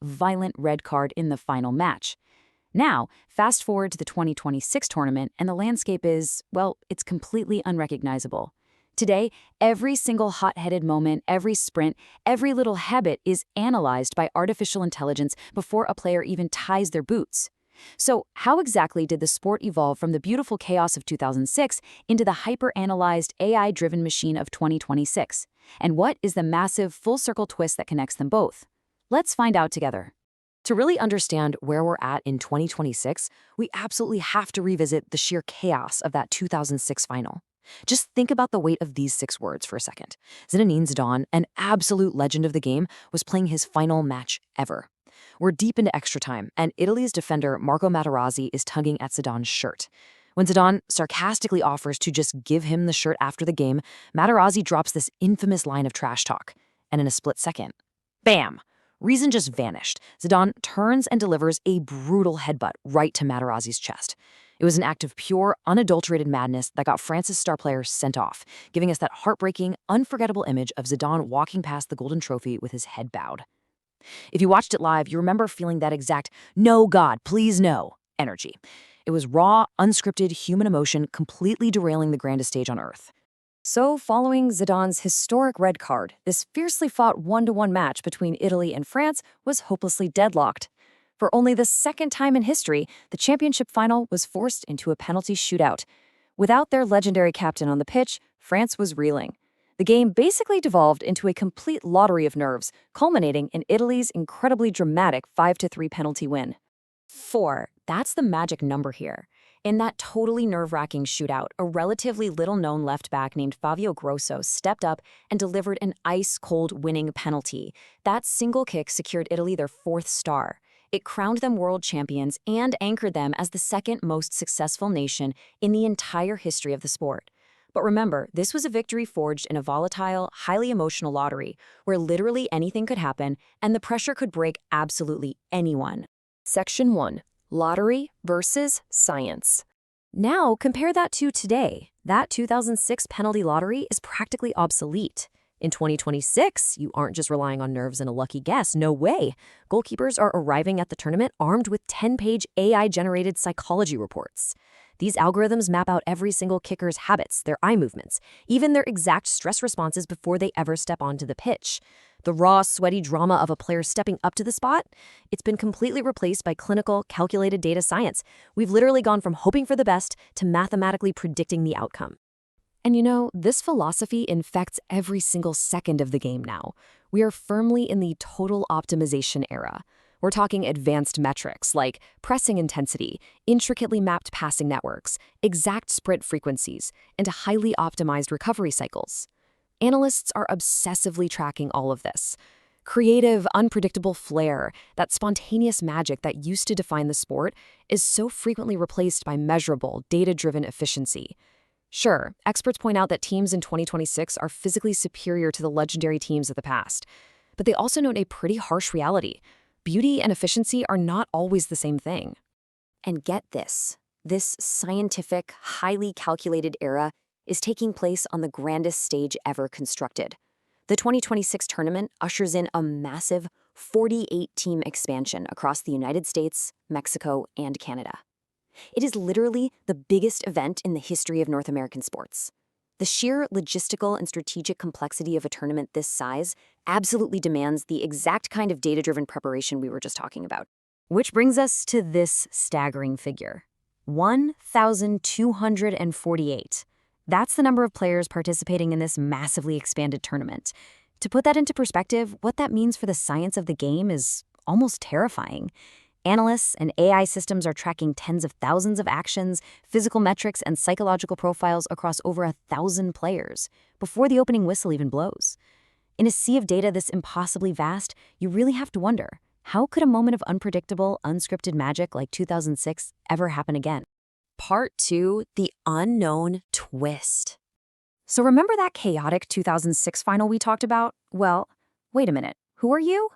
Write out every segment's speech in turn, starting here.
violent red card in the final match. Now, fast forward to the 2026 tournament, and the landscape is, well, it's completely unrecognizable. Today, every single hot-headed moment, every sprint, every little habit is analyzed by artificial intelligence before a player even ties their boots. So, how exactly did the sport evolve from the beautiful chaos of 2006 into the hyper-analyzed AI-driven machine of 2026? And what is the massive full-circle twist that connects them both? Let's find out together. To really understand where we're at in 2026, we absolutely have to revisit the sheer chaos of that 2006 final. Just think about the weight of these 6 words for a second. Zidane, an absolute legend of the game, was playing his final match ever. We're deep into extra time, and Italy's defender Marco Materazzi is tugging at Zidane's shirt. When Zidane sarcastically offers to just give him the shirt after the game, Materazzi drops this infamous line of trash talk. And in a split second, bam! Reason just vanished. Zidane turns and delivers a brutal headbutt right to Materazzi's chest. It was an act of pure, unadulterated madness that got France's star player sent off, giving us that heartbreaking, unforgettable image of Zidane walking past the golden trophy with his head bowed. If you watched it live, you remember feeling that exact "no God, please no" energy. It was raw, unscripted human emotion completely derailing the grandest stage on earth. So, following Zidane's historic red card, this fiercely fought 1-1 match between Italy and France was hopelessly deadlocked. For only the second time in history, the championship final was forced into a penalty shootout. Without their legendary captain on the pitch, France was reeling. The game basically devolved into a complete lottery of nerves, culminating in Italy's incredibly dramatic 5-3 penalty win. 4. That's the magic number here. In that totally nerve-wracking shootout, a relatively little-known left-back named Fabio stepped up and delivered an ice-cold winning penalty. That single kick secured Italy their 4th star. It crowned them world champions and anchored them as the second most successful nation in the entire history of the sport. But remember, this was a victory forged in a volatile, highly emotional lottery, where literally anything could happen and the pressure could break absolutely anyone. Section 1. Lottery versus science. Now, compare that to today. That 2006 penalty lottery is practically obsolete. In 2026, you aren't just relying on nerves and a lucky guess. No way. Goalkeepers are arriving at the tournament armed with 10-page AI-generated psychology reports. These algorithms map out every single kicker's habits, their eye movements, even their exact stress responses before they ever step onto the pitch. The raw, sweaty drama of a player stepping up to the spot, it's been completely replaced by clinical, calculated data science. We've literally gone from hoping for the best to mathematically predicting the outcome. And you know, this philosophy infects every single second of the game now. We are firmly in the total optimization era. We're talking advanced metrics like pressing intensity, intricately mapped passing networks, exact sprint frequencies, and highly optimized recovery cycles. Analysts are obsessively tracking all of this. Creative, unpredictable flair, that spontaneous magic that used to define the sport, is so frequently replaced by measurable, data-driven efficiency. Sure, experts point out that teams in 2026 are physically superior to the legendary teams of the past, but they also note a pretty harsh reality. Beauty and efficiency are not always the same thing. And get this scientific, highly calculated era is taking place on the grandest stage ever constructed. The 2026 tournament ushers in a massive 48-team expansion across the United States, Mexico, and Canada. It is literally the biggest event in the history of North American sports. The sheer logistical and strategic complexity of a tournament this size absolutely demands the exact kind of data-driven preparation we were just talking about. Which brings us to this staggering figure: 1,248. That's the number of players participating in this massively expanded tournament. To put that into perspective, what that means for the science of the game is almost terrifying. Analysts and AI systems are tracking tens of thousands of actions, physical metrics, and psychological profiles across over 1,000 players before the opening whistle even blows. In a sea of data this impossibly vast, you really have to wonder, how could a moment of unpredictable, unscripted magic like 2006 ever happen again? Part 2, the unknown twist. So remember that chaotic 2006 final we talked about? Well, wait a minute, who are you?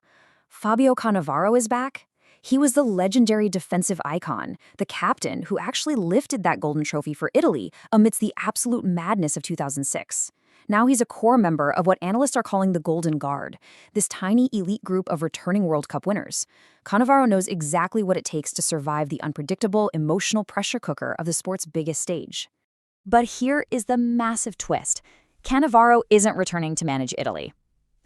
Fabio Cannavaro is back? He was the legendary defensive icon, the captain who actually lifted that golden trophy for Italy amidst the absolute madness of 2006. Now he's a core member of what analysts are calling the Golden Guard, this tiny elite group of returning World Cup winners. Cannavaro knows exactly what it takes to survive the unpredictable, emotional pressure cooker of the sport's biggest stage. But here is the massive twist. Cannavaro isn't returning to manage Italy.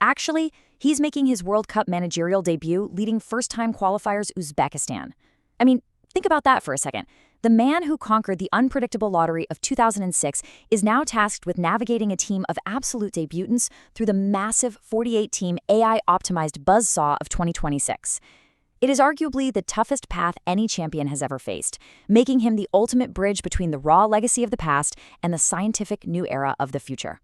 Actually, he's making his World Cup managerial debut leading first-time qualifiers Uzbekistan. I mean, think about that for a second. The man who conquered the unpredictable lottery of 2006 is now tasked with navigating a team of absolute debutants through the massive 48-team AI-optimized buzzsaw of 2026. It is arguably the toughest path any champion has ever faced, making him the ultimate bridge between the raw legacy of the past and the scientific new era of the future.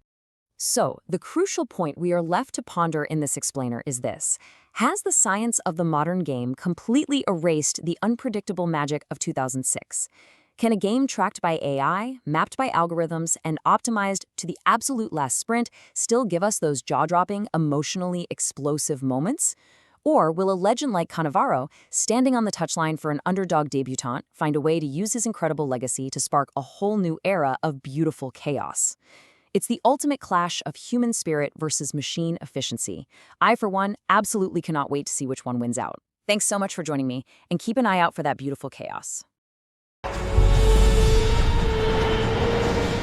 So, the crucial point we are left to ponder in this explainer is this. Has the science of the modern game completely erased the unpredictable magic of 2006? Can a game tracked by AI, mapped by algorithms, and optimized to the absolute last sprint still give us those jaw-dropping, emotionally explosive moments? Or will a legend like Cannavaro, standing on the touchline for an underdog debutant, find a way to use his incredible legacy to spark a whole new era of beautiful chaos? It's the ultimate clash of human spirit versus machine efficiency. I, for one, absolutely cannot wait to see which one wins out. Thanks so much for joining me, and keep an eye out for that beautiful chaos.